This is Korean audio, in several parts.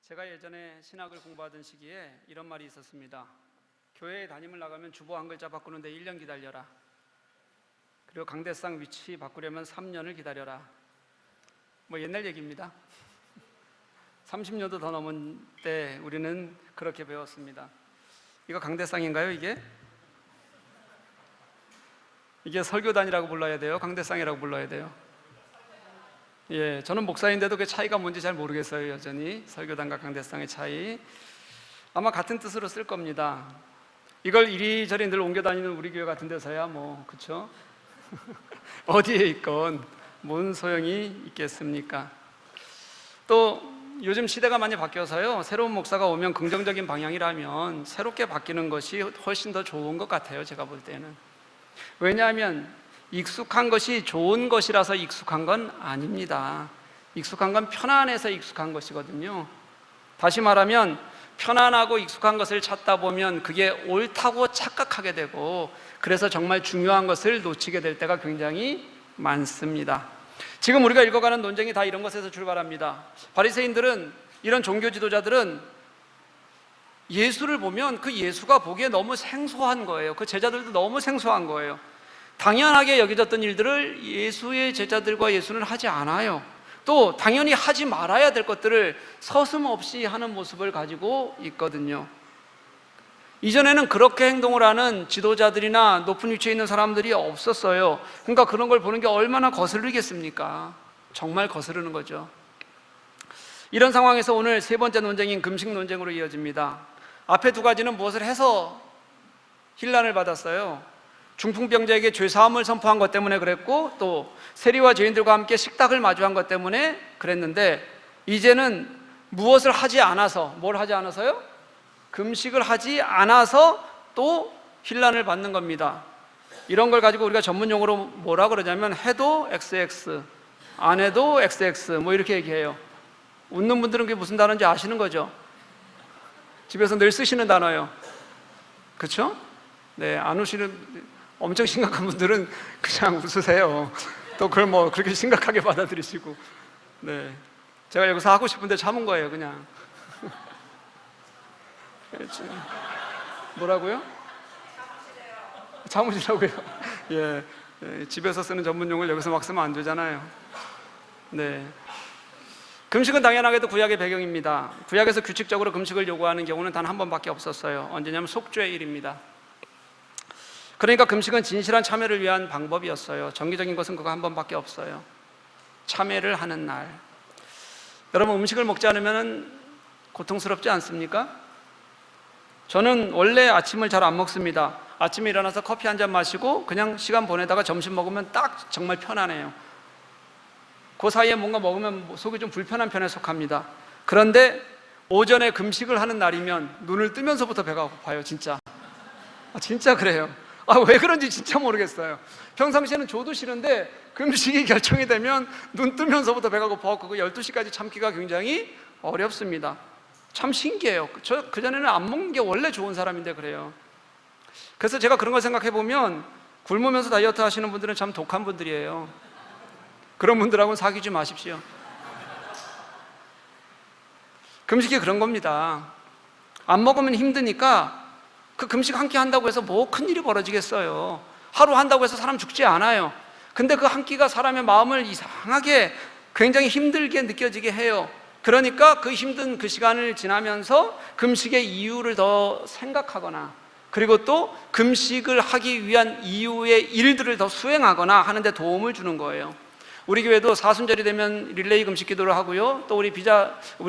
제가 예전에 신학을 공부하던 시기에 이런 말이 있었습니다. 교회에 담임을 나가면 주보 한 글자 바꾸는데 1년 기다려라. 그리고 강대상 위치 바꾸려면 3년을 기다려라. 뭐 옛날 얘기입니다. 30년도 더 넘은 때 우리는 그렇게 배웠습니다. 이거 강대상인가요, 이게? 이게 설교단이라고 불러야 돼요? 강대상이라고 불러야 돼요? 예, 저는 목사인데도 그 차이가 뭔지 잘 모르겠어요. 여전히 설교단과 강대상의 차이. 아마 같은 뜻으로 쓸 겁니다. 이걸 이리저리 늘 옮겨 다니는 우리 교회 같은 데서야 그쵸? 어디에 있건 뭔 소용이 있겠습니까? 또 요즘 시대가 많이 바뀌어서요, 새로운 목사가 오면 긍정적인 방향이라면 새롭게 바뀌는 것이 훨씬 더 좋은 것 같아요. 제가 볼 때는. 왜냐하면 익숙한 것이 좋은 것이라서 익숙한 건 아닙니다. 익숙한 건 편안해서 익숙한 것이거든요. 다시 말하면 편안하고 익숙한 것을 찾다 보면 그게 옳다고 착각하게 되고, 그래서 정말 중요한 것을 놓치게 될 때가 굉장히 많습니다. 지금 우리가 읽어가는 논쟁이 다 이런 것에서 출발합니다. 바리새인들은, 이런 종교 지도자들은 예수를 보면 그 예수가 보기에 너무 생소한 거예요. 그 제자들도 너무 생소한 거예요. 당연하게 여겨졌던 일들을 예수의 제자들과 예수는 하지 않아요. 또 당연히 하지 말아야 될 것들을 서슴없이 하는 모습을 가지고 있거든요. 이전에는 그렇게 행동을 하는 지도자들이나 높은 위치에 있는 사람들이 없었어요. 그러니까 그런 걸 보는 게 얼마나 거스르겠습니까? 정말 거스르는 거죠. 이런 상황에서 오늘 세 번째 논쟁인 금식 논쟁으로 이어집니다. 앞에 두 가지는 무엇을 해서 힐난을 받았어요? 중풍병자에게 죄사함을 선포한 것 때문에 그랬고, 또 세리와 죄인들과 함께 식탁을 마주한 것 때문에 그랬는데, 이제는 무엇을 하지 않아서, 뭘 하지 않아서요? 금식을 하지 않아서 또 힐난을 받는 겁니다. 이런 걸 가지고 우리가 전문 용어로 뭐라 그러냐면 해도 XX, 안 해도 XX 이렇게 얘기해요. 웃는 분들은 그게 무슨 단어인지 아시는 거죠? 집에서 늘 쓰시는 단어예요. 그렇죠? 네, 안 웃으시는 엄청 심각한 분들은 그냥 웃으세요. 또 그걸 그렇게 심각하게 받아들이시고. 네, 제가 여기서 하고 싶은데 참은 거예요, 그냥. 뭐라고요? 참으시라고요? 예, 집에서 쓰는 전문 용어를 여기서 막 쓰면 안 되잖아요. 네. 금식은 당연하게도 구약의 배경입니다. 구약에서 규칙적으로 금식을 요구하는 경우는 단 한 번밖에 없었어요. 언제냐면 속죄일입니다. 그러니까 금식은 진실한 참회를 위한 방법이었어요. 정기적인 것은 그거 한 번밖에 없어요. 참회를 하는 날. 여러분, 음식을 먹지 않으면 고통스럽지 않습니까? 저는 원래 아침을 잘 안 먹습니다. 아침에 일어나서 커피 한 잔 마시고 그냥 시간 보내다가 점심 먹으면 딱 정말 편안해요. 그 사이에 뭔가 먹으면 속이 좀 불편한 편에 속합니다. 그런데 오전에 금식을 하는 날이면 눈을 뜨면서부터 배가 고파요. 진짜. 진짜 그래요. 왜 그런지 진짜 모르겠어요. 평상시에는 줘도 싫은데 금식이 결정이 되면 눈 뜨면서부터 배가 고파서 그거 12시까지 참기가 굉장히 어렵습니다. 참 신기해요. 저 그전에는 안 먹는 게 원래 좋은 사람인데 그래요. 그래서 제가 그런 걸 생각해 보면 굶으면서 다이어트 하시는 분들은 참 독한 분들이에요. 그런 분들하고는 사귀지 마십시오. 금식이 그런 겁니다. 안 먹으면 힘드니까 그 금식 한 끼 한다고 해서 큰일이 벌어지겠어요. 하루 한다고 해서 사람 죽지 않아요. 근데 그 한 끼가 사람의 마음을 이상하게 굉장히 힘들게 느껴지게 해요. 그러니까 그 힘든 그 시간을 지나면서 금식의 이유를 더 생각하거나, 그리고 또 금식을 하기 위한 이유의 일들을 더 수행하거나 하는 데 도움을 주는 거예요. 우리 교회도 사순절이 되면 릴레이 금식 기도를 하고요. 또 우리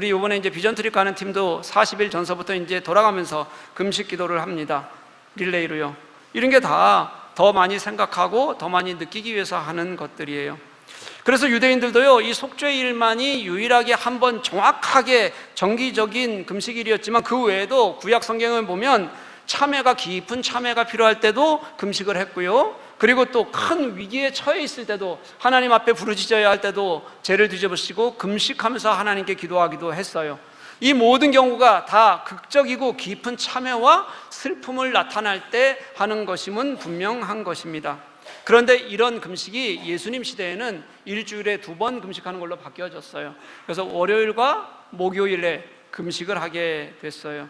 이번에 이제 비전 트립 가는 팀도 40일 전서부터 이제 돌아가면서 금식 기도를 합니다. 릴레이로요. 이런 게 다 더 많이 생각하고 더 많이 느끼기 위해서 하는 것들이에요. 그래서 유대인들도요, 이 속죄일만이 유일하게 한 번 정확하게 정기적인 금식일이었지만 그 외에도 구약 성경을 보면 깊은 참회가 필요할 때도 금식을 했고요. 그리고 또 큰 위기에 처해 있을 때도, 하나님 앞에 부르짖어야 할 때도 죄를 뒤집으시고 금식하면서 하나님께 기도하기도 했어요. 이 모든 경우가 다 극적이고 깊은 참회와 슬픔을 나타날 때 하는 것임은 분명한 것입니다. 그런데 이런 금식이 예수님 시대에는 일주일에 2번 금식하는 걸로 바뀌어졌어요. 그래서 월요일과 목요일에 금식을 하게 됐어요.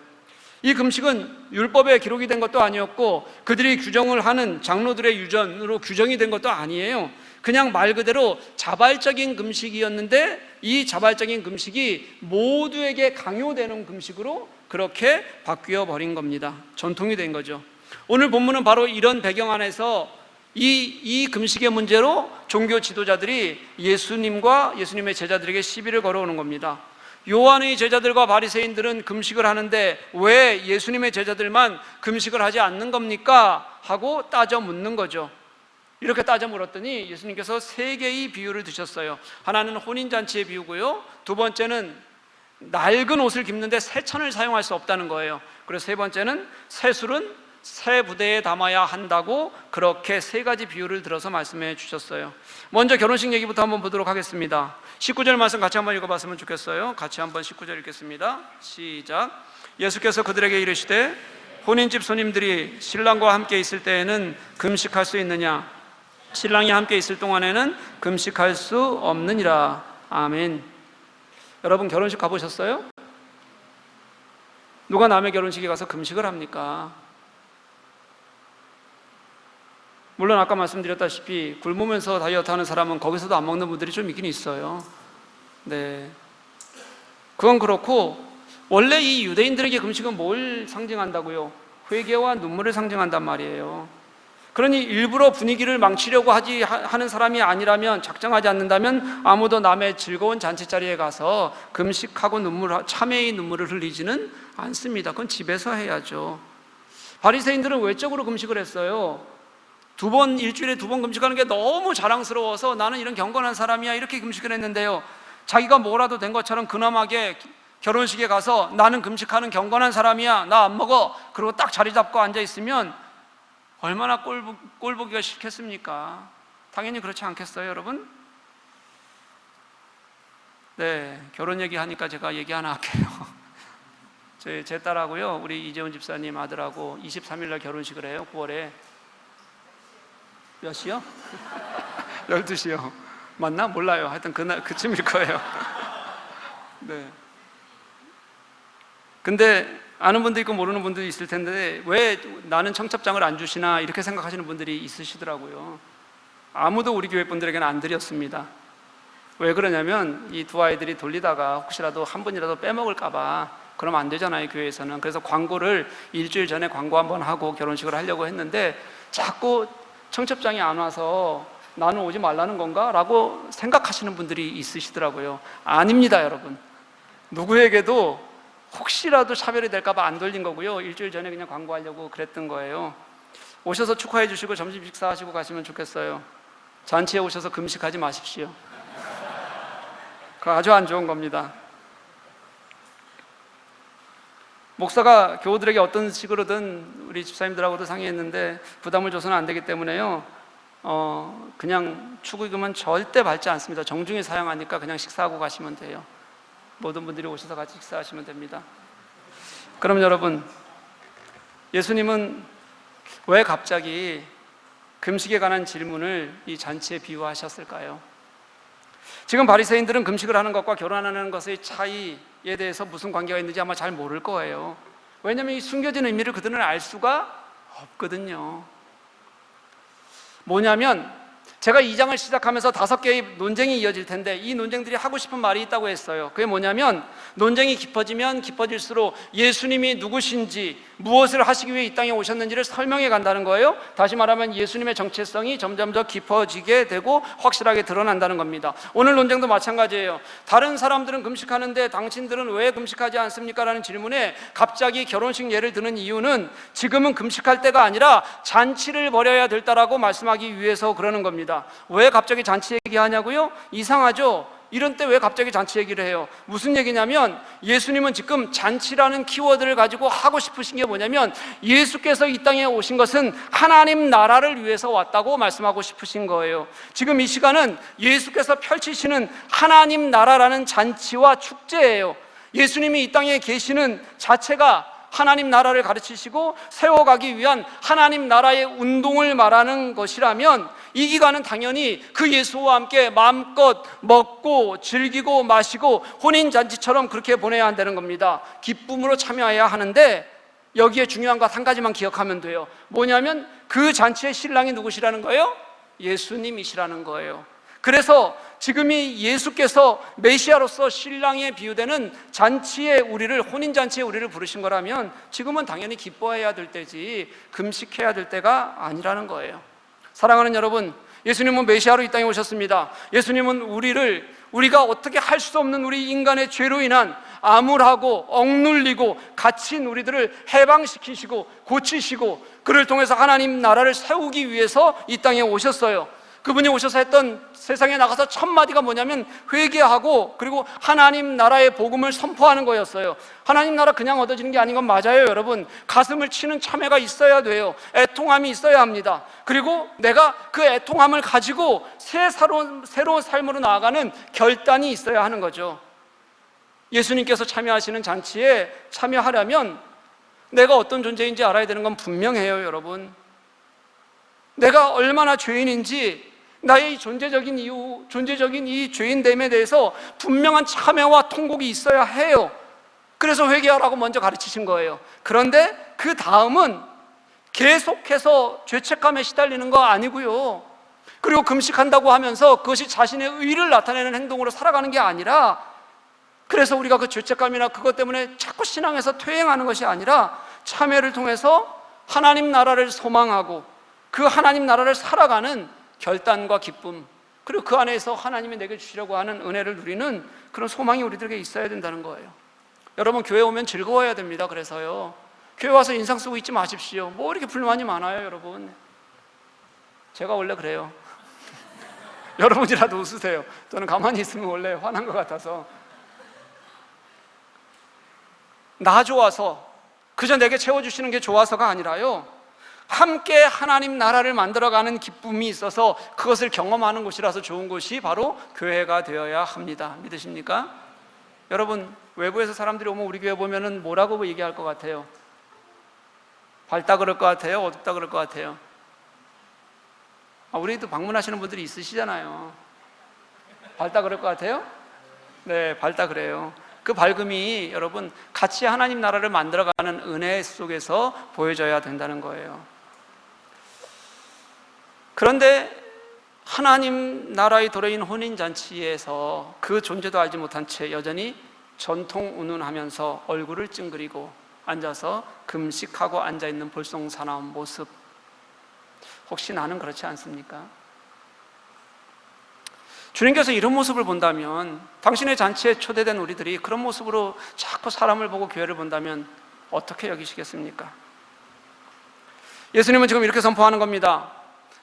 이 금식은 율법에 기록이 된 것도 아니었고 그들이 규정을 하는 장로들의 유전으로 규정이 된 것도 아니에요. 그냥 말 그대로 자발적인 금식이었는데 이 자발적인 금식이 모두에게 강요되는 금식으로 그렇게 바뀌어 버린 겁니다. 전통이 된 거죠. 오늘 본문은 바로 이런 배경 안에서 이 금식의 문제로 종교 지도자들이 예수님과 예수님의 제자들에게 시비를 걸어오는 겁니다. 요한의 제자들과 바리새인들은 금식을 하는데 왜 예수님의 제자들만 금식을 하지 않는 겁니까? 하고 따져 묻는 거죠. 이렇게 따져 물었더니 예수님께서 세 개의 비유를 드셨어요. 하나는 혼인잔치의 비유고요, 두 번째는 낡은 옷을 입는데 새 천을 사용할 수 없다는 거예요. 그리고 세 번째는 새 술은 새 부대에 담아야 한다고, 그렇게 세 가지 비유를 들어서 말씀해 주셨어요. 먼저 결혼식 얘기부터 한번 보도록 하겠습니다. 19절 말씀 같이 한번 읽어봤으면 좋겠어요. 같이 한번 19절 읽겠습니다. 시작. 예수께서 그들에게 이르시되 혼인집 손님들이 신랑과 함께 있을 때에는 금식할 수 있느냐? 신랑이 함께 있을 동안에는 금식할 수 없느니라. 아멘. 여러분 결혼식 가보셨어요? 누가 남의 결혼식에 가서 금식을 합니까? 물론 아까 말씀드렸다시피 굶으면서 다이어트 하는 사람은 거기서도 안 먹는 분들이 좀 있긴 있어요. 네, 그건 그렇고 원래 이 유대인들에게 금식은 뭘 상징한다고요? 회개와 눈물을 상징한단 말이에요. 그러니 일부러 분위기를 망치려고 하는 사람이 아니라면, 작정하지 않는다면 아무도 남의 즐거운 잔치자리에 가서 금식하고 참회의 눈물을 흘리지는 않습니다. 그건 집에서 해야죠. 바리새인들은 외적으로 금식을 했어요. 일주일에 두 번 금식하는 게 너무 자랑스러워서 나는 이런 경건한 사람이야 이렇게 금식을 했는데요, 자기가 뭐라도 된 것처럼 근엄하게 결혼식에 가서 나는 금식하는 경건한 사람이야, 나 안 먹어, 그리고 딱 자리 잡고 앉아 있으면 얼마나 꼴 보기가 싫겠습니까? 당연히 그렇지 않겠어요, 여러분? 네, 결혼 얘기하니까 제가 얘기 하나 할게요. 제 딸하고요, 우리 이재훈 집사님 아들하고 23일 날 결혼식을 해요. 9월에. 몇 시요? 12시요. 맞나? 몰라요. 하여튼 그쯤일 거예요. 네. 근데 아는 분도 있고 모르는 분도 있을 텐데 왜 나는 청첩장을 안 주시나 이렇게 생각하시는 분들이 있으시더라고요. 아무도 우리 교회 분들에게는 안 드렸습니다. 왜 그러냐면 이 두 아이들이 돌리다가 혹시라도 한 분이라도 빼먹을까 봐, 그러면 안 되잖아요, 교회에서는. 그래서 광고를 일주일 전에 광고 한번 하고 결혼식을 하려고 했는데 자꾸 청첩장이 안 와서 나는 오지 말라는 건가? 라고 생각하시는 분들이 있으시더라고요. 아닙니다, 여러분. 누구에게도 혹시라도 차별이 될까 봐 안 돌린 거고요, 일주일 전에 그냥 광고하려고 그랬던 거예요. 오셔서 축하해 주시고 점심 식사하시고 가시면 좋겠어요. 잔치에 오셔서 금식하지 마십시오. 그거 아주 안 좋은 겁니다. 목사가 교우들에게 어떤 식으로든 우리 집사님들하고도 상의했는데 부담을 줘서는 안 되기 때문에요, 그냥 축의금은 절대 받지 않습니다. 정중히 사용하니까 그냥 식사하고 가시면 돼요. 모든 분들이 오셔서 같이 식사하시면 됩니다. 그럼 여러분, 예수님은 왜 갑자기 금식에 관한 질문을 이 잔치에 비유하셨을까요? 지금 바리새인들은 금식을 하는 것과 결혼하는 것의 차이에 대해서 무슨 관계가 있는지 아마 잘 모를 거예요. 왜냐하면 이 숨겨진 의미를 그들은 알 수가 없거든요. 뭐냐면 제가 2장을 시작하면서 5개의 논쟁이 이어질 텐데 이 논쟁들이 하고 싶은 말이 있다고 했어요. 그게 뭐냐면 논쟁이 깊어지면 깊어질수록 예수님이 누구신지, 무엇을 하시기 위해 이 땅에 오셨는지를 설명해 간다는 거예요. 다시 말하면 예수님의 정체성이 점점 더 깊어지게 되고 확실하게 드러난다는 겁니다. 오늘 논쟁도 마찬가지예요. 다른 사람들은 금식하는데 당신들은 왜 금식하지 않습니까? 라는 질문에 갑자기 결혼식 예를 드는 이유는 지금은 금식할 때가 아니라 잔치를 벌여야 될 때라고 말씀하기 위해서 그러는 겁니다. 왜 갑자기 잔치 얘기하냐고요? 이상하죠? 이런 때 왜 갑자기 잔치 얘기를 해요? 무슨 얘기냐면 예수님은 지금 잔치라는 키워드를 가지고 하고 싶으신 게 뭐냐면 예수께서 이 땅에 오신 것은 하나님 나라를 위해서 왔다고 말씀하고 싶으신 거예요. 지금 이 시간은 예수께서 펼치시는 하나님 나라라는 잔치와 축제예요. 예수님이 이 땅에 계시는 자체가 하나님 나라를 가르치시고 세워가기 위한 하나님 나라의 운동을 말하는 것이라면 이 기간은 당연히 그 예수와 함께 마음껏 먹고 즐기고 마시고 혼인잔치처럼 그렇게 보내야 한다는 겁니다. 기쁨으로 참여해야 하는데 여기에 중요한 것 한 가지만 기억하면 돼요. 뭐냐면 그 잔치의 신랑이 누구시라는 거예요? 예수님이시라는 거예요. 그래서 지금이 예수께서 메시아로서 신랑에 비유되는 잔치에 우리를, 혼인잔치에 우리를 부르신 거라면 지금은 당연히 기뻐해야 될 때지 금식해야 될 때가 아니라는 거예요. 사랑하는 여러분, 예수님은 메시아로 이 땅에 오셨습니다. 예수님은 우리가 어떻게 할 수 없는 우리 인간의 죄로 인한 암울하고 억눌리고 갇힌 우리들을 해방시키시고 고치시고 그를 통해서 하나님 나라를 세우기 위해서 이 땅에 오셨어요. 그분이 오셔서 했던, 세상에 나가서 첫 마디가 뭐냐면 회개하고 그리고 하나님 나라의 복음을 선포하는 거였어요. 하나님 나라 그냥 얻어지는 게 아닌 건 맞아요, 여러분. 가슴을 치는 참회가 있어야 돼요. 애통함이 있어야 합니다. 그리고 내가 그 애통함을 가지고 새로운 삶으로 나아가는 결단이 있어야 하는 거죠. 예수님께서 참여하시는 잔치에 참여하려면 내가 어떤 존재인지 알아야 되는 건 분명해요, 여러분. 내가 얼마나 죄인인지, 나의 존재적인 이유, 존재적인 이 죄인됨에 대해서 분명한 참회와 통곡이 있어야 해요. 그래서 회개하라고 먼저 가르치신 거예요. 그런데 그 다음은 계속해서 죄책감에 시달리는 거 아니고요, 그리고 금식한다고 하면서 그것이 자신의 의를 나타내는 행동으로 살아가는 게 아니라, 그래서 우리가 그 죄책감이나 그것 때문에 자꾸 신앙에서 퇴행하는 것이 아니라 참회를 통해서 하나님 나라를 소망하고 그 하나님 나라를 살아가는 결단과 기쁨, 그리고 그 안에서 하나님이 내게 주시려고 하는 은혜를 누리는 그런 소망이 우리들에게 있어야 된다는 거예요. 여러분, 교회 오면 즐거워야 됩니다. 그래서요, 교회 와서 인상 쓰고 있지 마십시오. 뭐 이렇게 불만이 많아요, 여러분. 제가 원래 그래요. 여러분이라도 웃으세요. 저는 가만히 있으면 원래 화난 것 같아서. 나 좋아서, 그저 내게 채워주시는 게 좋아서가 아니라요, 함께 하나님 나라를 만들어가는 기쁨이 있어서 그것을 경험하는 곳이라서 좋은 곳이 바로 교회가 되어야 합니다. 믿으십니까? 여러분, 외부에서 사람들이 오면 우리 교회 보면은 뭐라고 얘기할 것 같아요? 밝다 그럴 것 같아요? 어둡다 그럴 것 같아요? 우리도 방문하시는 분들이 있으시잖아요. 밝다 그럴 것 같아요? 네, 밝다 그래요. 그 밝음이 여러분 같이 하나님 나라를 만들어가는 은혜 속에서 보여져야 된다는 거예요. 그런데 하나님 나라의 도래인 혼인잔치에서 그 존재도 알지 못한 채 여전히 전통 운운하면서 얼굴을 찡그리고 앉아서 금식하고 앉아있는 볼썽사나운 모습, 혹시 나는 그렇지 않습니까? 주님께서 이런 모습을 본다면, 당신의 잔치에 초대된 우리들이 그런 모습으로 자꾸 사람을 보고 교회를 본다면 어떻게 여기시겠습니까? 예수님은 지금 이렇게 선포하는 겁니다.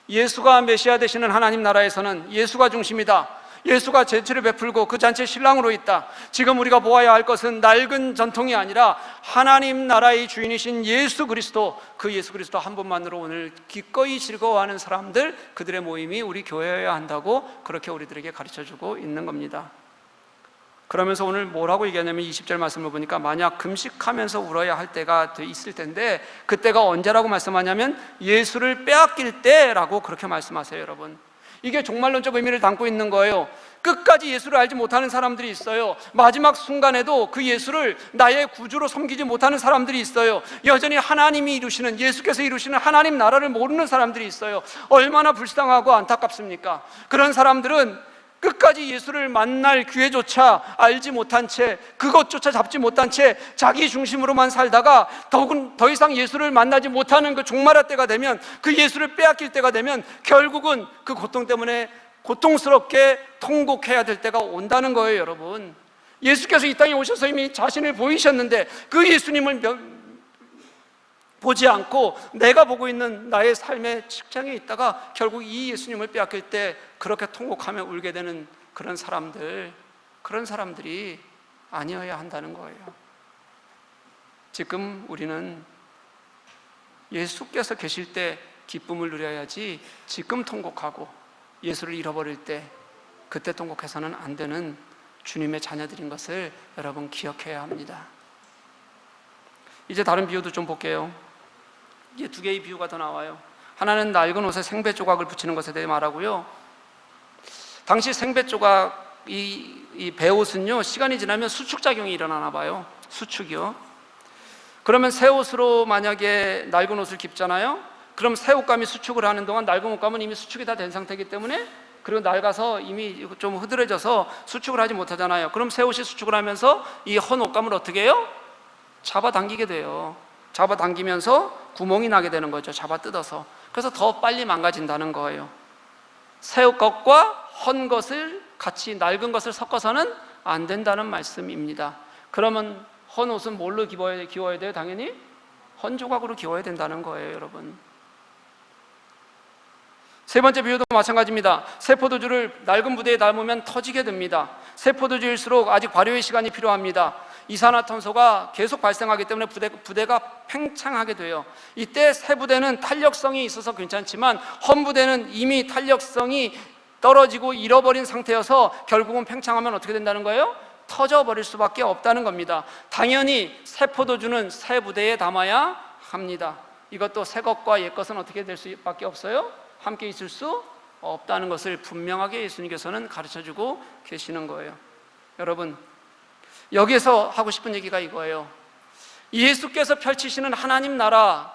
예수가 메시아 되시는 하나님 나라에서는 예수가 중심이다. 예수가 잔치를 베풀고 그 잔치의 신랑으로 있다. 지금 우리가 보아야 할 것은 낡은 전통이 아니라 하나님 나라의 주인이신 예수 그리스도, 그 예수 그리스도 한 분만으로 오늘 기꺼이 즐거워하는 사람들, 그들의 모임이 우리 교회여야 한다고 그렇게 우리들에게 가르쳐주고 있는 겁니다. 그러면서 오늘 뭐라고 얘기하냐면 20절 말씀을 보니까 만약 금식하면서 울어야 할 때가 있을 텐데 그때가 언제라고 말씀하냐면 예수를 빼앗길 때라고 그렇게 말씀하세요. 여러분, 이게 종말론적 의미를 담고 있는 거예요. 끝까지 예수를 알지 못하는 사람들이 있어요. 마지막 순간에도 그 예수를 나의 구주로 섬기지 못하는 사람들이 있어요. 여전히 하나님이 이루시는, 예수께서 이루시는 하나님 나라를 모르는 사람들이 있어요. 얼마나 불쌍하고 안타깝습니까? 그런 사람들은 끝까지 예수를 만날 기회조차 알지 못한 채, 그것조차 잡지 못한 채 자기 중심으로만 살다가 더 이상 예수를 만나지 못하는 그 종말의 때가 되면, 그 예수를 빼앗길 때가 되면 결국은 그 고통 때문에 고통스럽게 통곡해야 될 때가 온다는 거예요. 여러분, 예수께서 이 땅에 오셔서 이미 자신을 보이셨는데 그 예수님을 보지 않고 내가 보고 있는 나의 삶의 직장에 있다가 결국 이 예수님을 빼앗길 때 그렇게 통곡하며 울게 되는 그런 사람들이 아니어야 한다는 거예요. 지금 우리는 예수께서 계실 때 기쁨을 누려야지, 지금 통곡하고 예수를 잃어버릴 때 그때 통곡해서는 안 되는 주님의 자녀들인 것을 여러분 기억해야 합니다. 이제 다른 비유도 좀 볼게요. 이제 두 개의 비유가 더 나와요. 하나는 낡은 옷에 생배 조각을 붙이는 것에 대해 말하고요. 당시 생배 조각, 이 배옷은요, 시간이 지나면 수축작용이 일어나나 봐요. 수축이요. 그러면 새 옷으로 만약에 낡은 옷을 입잖아요. 그럼 새 옷감이 수축을 하는 동안 낡은 옷감은 이미 수축이 다 된 상태이기 때문에, 그리고 낡아서 이미 좀 흐드러져서 수축을 하지 못하잖아요. 그럼 새 옷이 수축을 하면서 이 헌 옷감을 어떻게 해요? 잡아당기게 돼요. 잡아당기면서 구멍이 나게 되는 거죠. 잡아뜯어서. 그래서 더 빨리 망가진다는 거예요. 새 것과 헌 것을 같이, 낡은 것을 섞어서는 안 된다는 말씀입니다. 그러면 헌 옷은 뭘로 기워야 돼요? 당연히 헌 조각으로 기워야 된다는 거예요, 여러분. 세 번째 비유도 마찬가지입니다. 새 포도주를 낡은 부대에 담으면 터지게 됩니다. 새 포도주일수록 아직 발효의 시간이 필요합니다. 이산화탄소가 계속 발생하기 때문에 부대가 팽창하게 돼요. 이때 새 부대는 탄력성이 있어서 괜찮지만 헌 부대는 이미 탄력성이 떨어지고 잃어버린 상태여서 결국은 팽창하면 어떻게 된다는 거예요? 터져버릴 수밖에 없다는 겁니다. 당연히 새 포도주는 새 부대에 담아야 합니다. 이것도 새 것과 옛 것은 어떻게 될 수밖에 없어요? 함께 있을 수 없다는 것을 분명하게 예수님께서는 가르쳐주고 계시는 거예요. 여러분, 여기에서 하고 싶은 얘기가 이거예요. 예수께서 펼치시는 하나님 나라,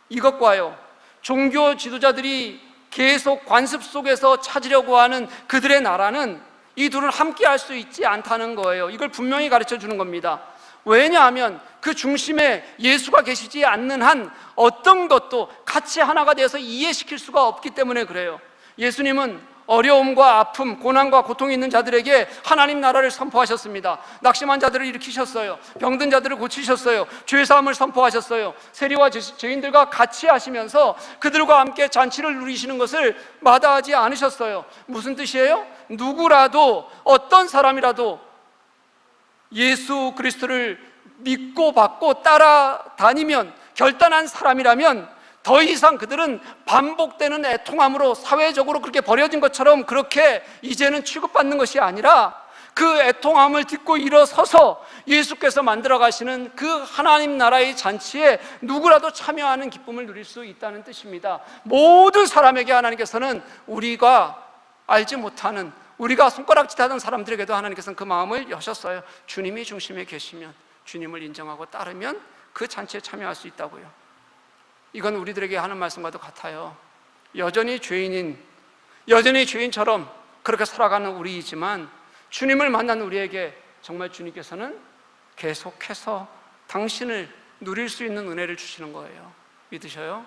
이것과요, 종교 지도자들이 계속 관습 속에서 찾으려고 하는 그들의 나라는, 이 둘은 함께 할 수 있지 않다는 거예요. 이걸 분명히 가르쳐 주는 겁니다. 왜냐하면 그 중심에 예수가 계시지 않는 한 어떤 것도 같이 하나가 되어서 이해시킬 수가 없기 때문에 그래요. 예수님은 어려움과 아픔, 고난과 고통이 있는 자들에게 하나님 나라를 선포하셨습니다. 낙심한 자들을 일으키셨어요. 병든 자들을 고치셨어요. 죄사함을 선포하셨어요. 세리와 죄인들과 같이 하시면서 그들과 함께 잔치를 누리시는 것을 마다하지 않으셨어요. 무슨 뜻이에요? 누구라도, 어떤 사람이라도 예수 그리스도를 믿고 받고 따라다니면, 결단한 사람이라면 더 이상 그들은 반복되는 애통함으로 사회적으로 그렇게 버려진 것처럼 그렇게 이제는 취급받는 것이 아니라, 그 애통함을 딛고 일어서서 예수께서 만들어 가시는 그 하나님 나라의 잔치에 누구라도 참여하는 기쁨을 누릴 수 있다는 뜻입니다. 모든 사람에게 하나님께서는, 우리가 알지 못하는, 우리가 손가락질 하던 사람들에게도 하나님께서는 그 마음을 여셨어요. 주님이 중심에 계시면, 주님을 인정하고 따르면 그 잔치에 참여할 수 있다고요. 이건 우리들에게 하는 말씀과도 같아요. 여전히 죄인처럼 그렇게 살아가는 우리이지만, 주님을 만난 우리에게 정말 주님께서는 계속해서 당신을 누릴 수 있는 은혜를 주시는 거예요. 믿으셔요?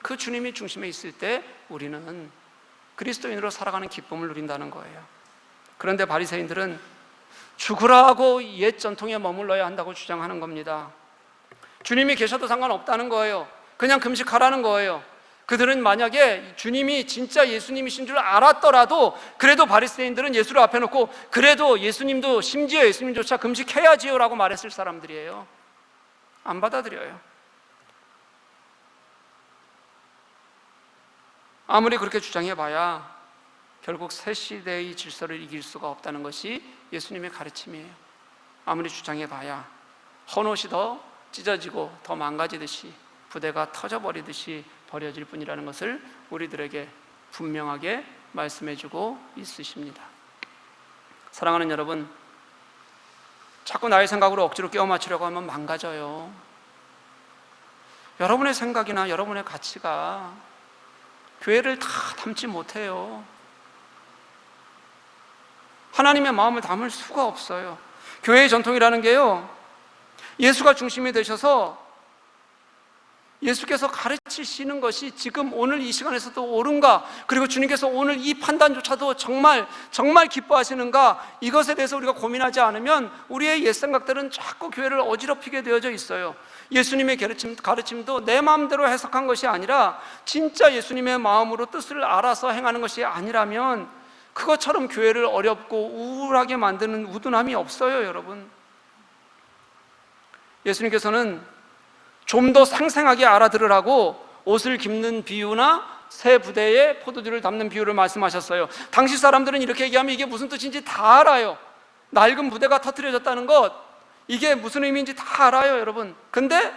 그 주님이 중심에 있을 때 우리는 그리스도인으로 살아가는 기쁨을 누린다는 거예요. 그런데 바리새인들은 죽으라고 옛 전통에 머물러야 한다고 주장하는 겁니다. 주님이 계셔도 상관없다는 거예요. 그냥 금식하라는 거예요. 그들은 만약에 주님이 진짜 예수님이신 줄 알았더라도, 그래도 바리새인들은 예수를 앞에 놓고, 그래도 예수님도, 심지어 예수님조차 금식해야지요 라고 말했을 사람들이에요. 안 받아들여요. 아무리 그렇게 주장해봐야 결국 새 시대의 질서를 이길 수가 없다는 것이 예수님의 가르침이에요. 아무리 주장해봐야 헌 옷이 더 찢어지고 더 망가지듯이, 부대가 터져버리듯이 버려질 뿐이라는 것을 우리들에게 분명하게 말씀해주고 있으십니다. 사랑하는 여러분, 자꾸 나의 생각으로 억지로 끼워 맞추려고 하면 망가져요. 여러분의 생각이나 여러분의 가치가 교회를 다 담지 못해요. 하나님의 마음을 담을 수가 없어요. 교회의 전통이라는 게요, 예수가 중심이 되셔서 예수께서 가르치시는 것이 지금 오늘 이 시간에서도 옳은가, 그리고 주님께서 오늘 이 판단조차도 정말 기뻐하시는가, 이것에 대해서 우리가 고민하지 않으면 우리의 옛 생각들은 자꾸 교회를 어지럽히게 되어져 있어요. 예수님의 가르침도 내 마음대로 해석한 것이 아니라 진짜 예수님의 마음으로 뜻을 알아서 행하는 것이 아니라면 그것처럼 교회를 어렵고 우울하게 만드는 우둔함이 없어요, 여러분. 예수님께서는 좀 더 생생하게 알아들으라고 옷을 깁는 비유나 새 부대에 포도주를 담는 비유를 말씀하셨어요. 당시 사람들은 이렇게 얘기하면 이게 무슨 뜻인지 다 알아요. 낡은 부대가 터뜨려졌다는 것, 이게 무슨 의미인지 다 알아요, 여러분. 근데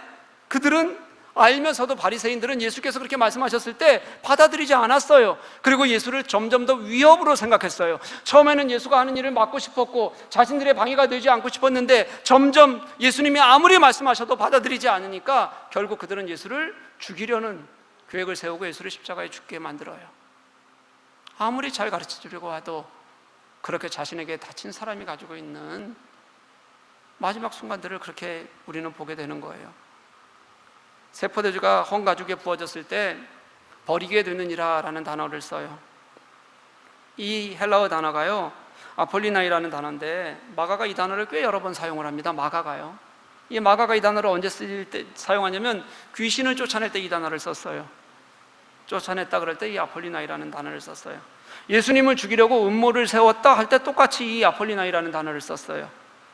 그들은 알면서도 바리새인들은 예수께서 그렇게 말씀하셨을 때 받아들이지 않았어요. 그리고 예수를 점점 더 위협으로 생각했어요. 처음에는 예수가 하는 일을 막고 싶었고 자신들의 방해가 되지 않고 싶었는데 점점 예수님이 아무리 말씀하셔도 받아들이지 않으니까 결국 그들은 예수를 죽이려는 계획을 세우고 예수를 십자가에 죽게 만들어요. 아무리 잘 가르쳐 주려고 해도 그렇게 자신에게 다친 사람이 가지고 있는 마지막 순간들을 그렇게 우리는 보게 되는 거예요. 새 포도주가 헌 가죽에 부어졌을 때 버리게 되느니라 라는 단어를 써요. 이 헬라어 단어가요, 아폴리나이라는 단어인데 마가가 이 단어를 꽤 여러 번 사용을 합니다. 마가가요. 이 마가가 이 단어를 언제 쓸 때 사용하냐면 귀신을 쫓아낼 때 이 단어를 썼어요. 쫓아냈다 그럴 때 이 아폴리나이라는 단어를 썼어요. 예수님을 죽이려고 음모를 세웠다 할 때 똑같이 이 아폴리나이라는 단어를 썼어요.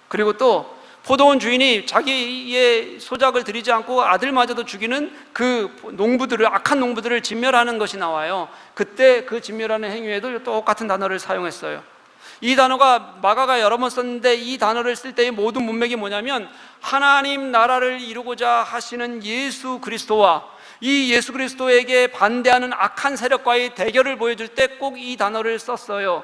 그리고 또 포도원 주인이 자기의 소작을 들이지 않고 아들마저도 죽이는 그 농부들을, 악한 농부들을 진멸하는 것이 나와요. 그때 그 진멸하는 행위에도 똑같은 단어를 사용했어요. 이 단어가 마가가 여러 번 썼는데 이 단어를 쓸 때의 모든 문맥이 뭐냐면 하나님 나라를 이루고자 하시는 예수 그리스도와 이 예수 그리스도에게 반대하는 악한 세력과의 대결을 보여줄 때 꼭 이 단어를 썼어요.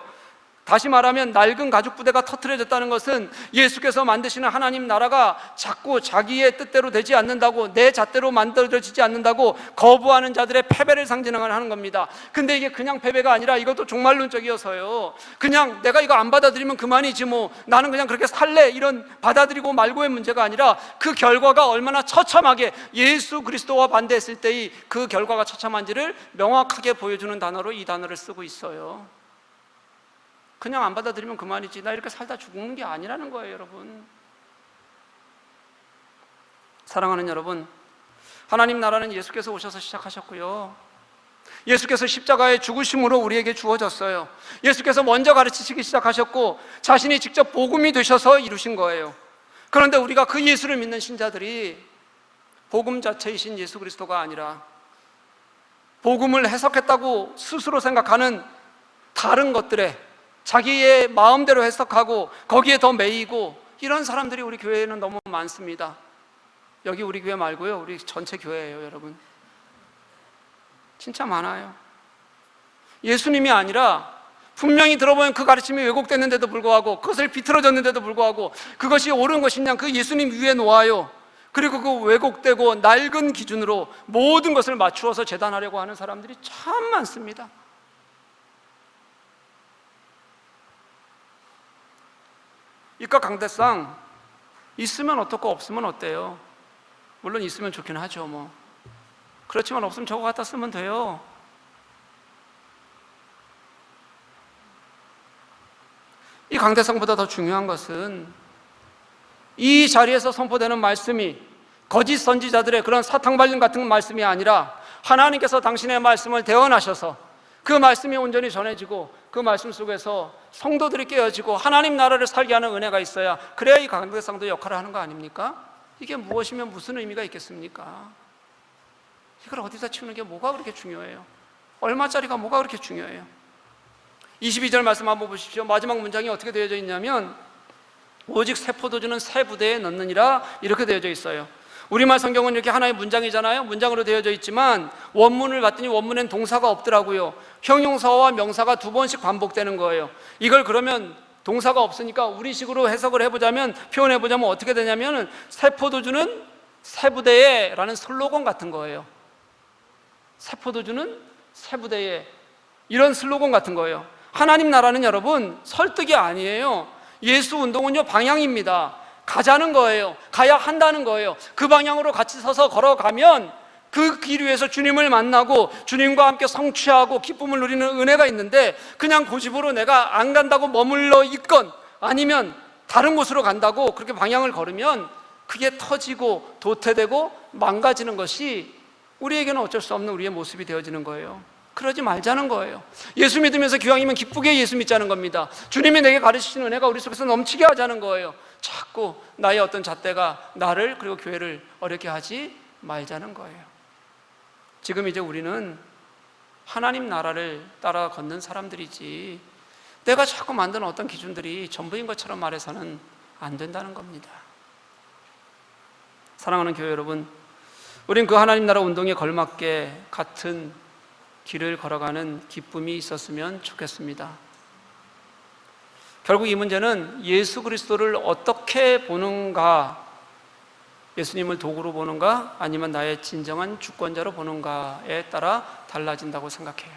다시 말하면 낡은 가죽 부대가 터트려졌다는 것은 예수께서 만드시는 하나님 나라가 자꾸 자기의 뜻대로 되지 않는다고, 내 잣대로 만들어지지 않는다고 거부하는 자들의 패배를 상징하는 겁니다. 근데 이게 그냥 패배가 아니라 이것도 종말론적이어서요, 그냥 내가 이거 안 받아들이면 그만이지 뭐 나는 그냥 그렇게 살래, 이런 받아들이고 말고의 문제가 아니라 그 결과가 얼마나 처참하게 예수 그리스도와 반대했을 때의 그 결과가 처참한지를 명확하게 보여주는 단어로 이 단어를 쓰고 있어요. 그냥 안 받아들이면 그만이지 나 이렇게 살다 죽는 게 아니라는 거예요. 여러분, 사랑하는 여러분, 하나님 나라는 예수께서 오셔서 시작하셨고요, 예수께서 십자가의 죽으심으로 우리에게 주어졌어요. 예수께서 먼저 가르치시기 시작하셨고 자신이 직접 복음이 되셔서 이루신 거예요. 그런데 우리가 그 예수를 믿는 신자들이 복음 자체이신 예수 그리스도가 아니라 복음을 해석했다고 스스로 생각하는 다른 것들에 자기의 마음대로 해석하고 거기에 더 매이고 이런 사람들이 우리 교회에는 너무 많습니다. 여기 우리 교회 말고요, 우리 전체 교회예요. 여러분, 진짜 많아요. 예수님이 아니라 분명히 들어보면 그 가르침이 왜곡됐는데도 불구하고, 그것을 비틀어졌는데도 불구하고 그것이 옳은 것이냐 그 예수님 위에 놓아요. 그리고 그 왜곡되고 낡은 기준으로 모든 것을 맞추어서 재단하려고 하는 사람들이 참 많습니다. 이과 강대상 있으면 어떻고 없으면 어때요? 물론 있으면 좋긴 하죠. 뭐 그렇지만 없으면 저거 갖다 쓰면 돼요. 이 강대상보다 더 중요한 것은 이 자리에서 선포되는 말씀이 거짓 선지자들의 그런 사탕발림 같은 말씀이 아니라 하나님께서 당신의 말씀을 대언하셔서 그 말씀이 온전히 전해지고 그 말씀 속에서 성도들이 깨어지고 하나님 나라를 살게 하는 은혜가 있어야, 그래야 이 강대상도 역할을 하는 거 아닙니까? 이게 무엇이면 무슨 의미가 있겠습니까? 이걸 어디다 치우는 게 뭐가 그렇게 중요해요? 얼마짜리가 뭐가 그렇게 중요해요? 22절 말씀 한번 보십시오. 마지막 문장이 어떻게 되어져 있냐면 오직 새 포도주는 새 부대에 넣느니라 이렇게 되어져 있어요. 우리말 성경은 이렇게 하나의 문장이잖아요. 문장으로 되어져 있지만 원문을 봤더니 원문엔 동사가 없더라고요. 형용사와 명사가 두 번씩 반복되는 거예요. 이걸 그러면 동사가 없으니까 우리식으로 해석을 해보자면, 표현해보자면 어떻게 되냐면 새 포도주는 새 부대에 라는 슬로건 같은 거예요. 새 포도주는 새 부대에, 이런 슬로건 같은 거예요. 하나님 나라는 여러분 설득이 아니에요. 예수 운동은요 방향입니다. 가자는 거예요. 가야 한다는 거예요. 그 방향으로 같이 서서 걸어가면 그 길 위에서 주님을 만나고 주님과 함께 성취하고 기쁨을 누리는 은혜가 있는데, 그냥 고집으로 내가 안 간다고 머물러 있건 아니면 다른 곳으로 간다고 그렇게 방향을 걸으면 그게 터지고 도태되고 망가지는 것이 우리에게는 어쩔 수 없는 우리의 모습이 되어지는 거예요. 그러지 말자는 거예요. 예수 믿으면서 기왕이면 기쁘게 예수 믿자는 겁니다. 주님이 내게 가르치시는 은혜가 우리 속에서 넘치게 하자는 거예요. 자꾸 나의 어떤 잣대가 나를 그리고 교회를 어렵게 하지 말자는 거예요. 지금 이제 우리는 하나님 나라를 따라 걷는 사람들이지 내가 자꾸 만드는 어떤 기준들이 전부인 것처럼 말해서는 안 된다는 겁니다. 사랑하는 교회 여러분, 우린 그 하나님 나라 운동에 걸맞게 같은 길을 걸어가는 기쁨이 있었으면 좋겠습니다. 결국 이 문제는 예수 그리스도를 어떻게 보는가, 예수님을 도구로 보는가 아니면 나의 진정한 주권자로 보는가에 따라 달라진다고 생각해요.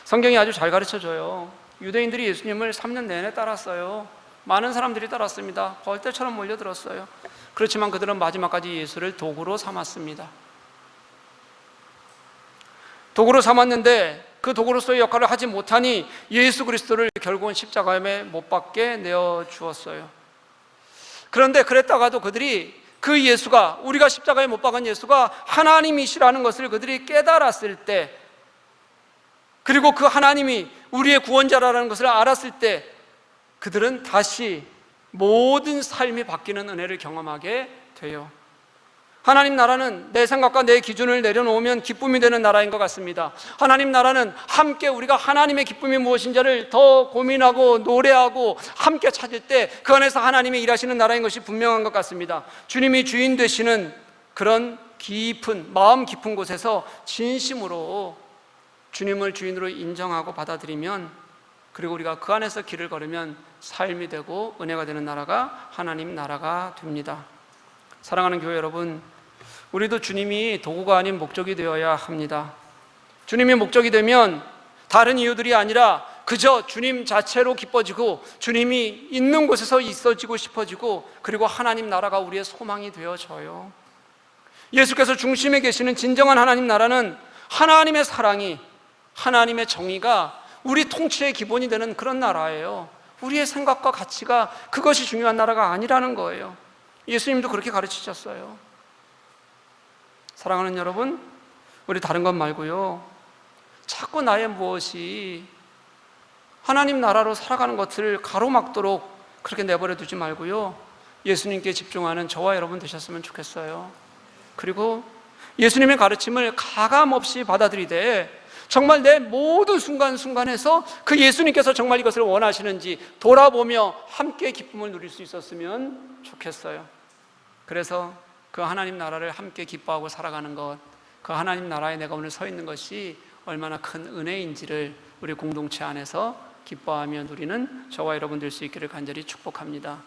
성경이 아주 잘 가르쳐줘요. 유대인들이 예수님을 3년 내내 따랐어요. 많은 사람들이 따랐습니다. 벌떼처럼 몰려들었어요. 그렇지만 그들은 마지막까지 예수를 도구로 삼았습니다. 도구로 삼았는데 그 도구로서의 역할을 하지 못하니 예수 그리스도를 결국은 십자가에 못 박게 내어 주었어요. 그런데 그랬다가도 그들이 그 예수가, 우리가 십자가에 못 박은 예수가 하나님이시라는 것을 그들이 깨달았을 때, 그리고 그 하나님이 우리의 구원자라는 것을 알았을 때, 그들은 다시 모든 삶이 바뀌는 은혜를 경험하게 돼요. 하나님 나라는 내 생각과 내 기준을 내려놓으면 기쁨이 되는 나라인 것 같습니다. 하나님 나라는 함께 우리가 하나님의 기쁨이 무엇인지를 더 고민하고 노래하고 함께 찾을 때 그 안에서 하나님이 일하시는 나라인 것이 분명한 것 같습니다. 주님이 주인 되시는 그런 깊은, 마음 깊은 곳에서 진심으로 주님을 주인으로 인정하고 받아들이면, 그리고 우리가 그 안에서 길을 걸으면 삶이 되고 은혜가 되는 나라가 하나님 나라가 됩니다. 사랑하는 교회 여러분, 우리도 주님이 도구가 아닌 목적이 되어야 합니다. 주님이 목적이 되면 다른 이유들이 아니라 그저 주님 자체로 기뻐지고 주님이 있는 곳에서 있어지고 싶어지고, 그리고 하나님 나라가 우리의 소망이 되어져요. 예수께서 중심에 계시는 진정한 하나님 나라는 하나님의 사랑이, 하나님의 정의가 우리 통치의 기본이 되는 그런 나라예요. 우리의 생각과 가치가 그것이 중요한 나라가 아니라는 거예요. 예수님도 그렇게 가르치셨어요. 사랑하는 여러분, 우리 다른 것 말고요, 자꾸 나의 무엇이 하나님 나라로 살아가는 것을 가로막도록 그렇게 내버려 두지 말고요, 예수님께 집중하는 저와 여러분 되셨으면 좋겠어요. 그리고 예수님의 가르침을 가감없이 받아들이되 정말 내 모든 순간순간에서 그 예수님께서 정말 이것을 원하시는지 돌아보며 함께 기쁨을 누릴 수 있었으면 좋겠어요. 그래서 그 하나님 나라를 함께 기뻐하고 살아가는 것, 그 하나님 나라에 내가 오늘 서 있는 것이 얼마나 큰 은혜인지를 우리 공동체 안에서 기뻐하며 누리는 저와 여러분 될 수 있기를 간절히 축복합니다.